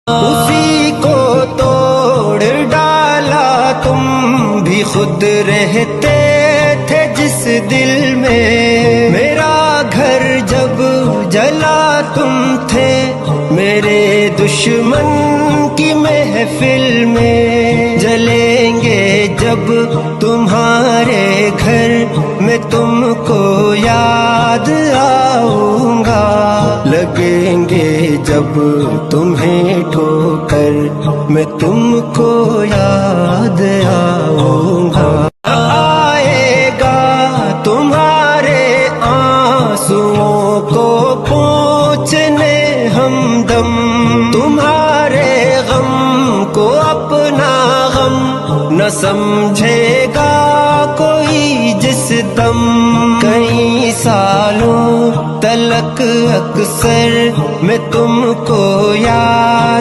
اسی کو توڑ ڈالا تم بھی خود رہتے تھے جس دل میں، میرا گھر جب جلا تم تھے میرے دشمن کی محفل میں، جلیں گے جب تمہارے گھر میں تم کو یاد آؤں گا، لگیں گے جب تمہیں ٹھوکر میں تم کو یاد آؤں گا، آئے گا تمہارے آنسوؤں کو پوچھنے ہمدم، تمہارے غم کو اپنا غم نہ سمجھے گا کوئی جس دم، کئی سالوں تلک اکثر میں تم کو یاد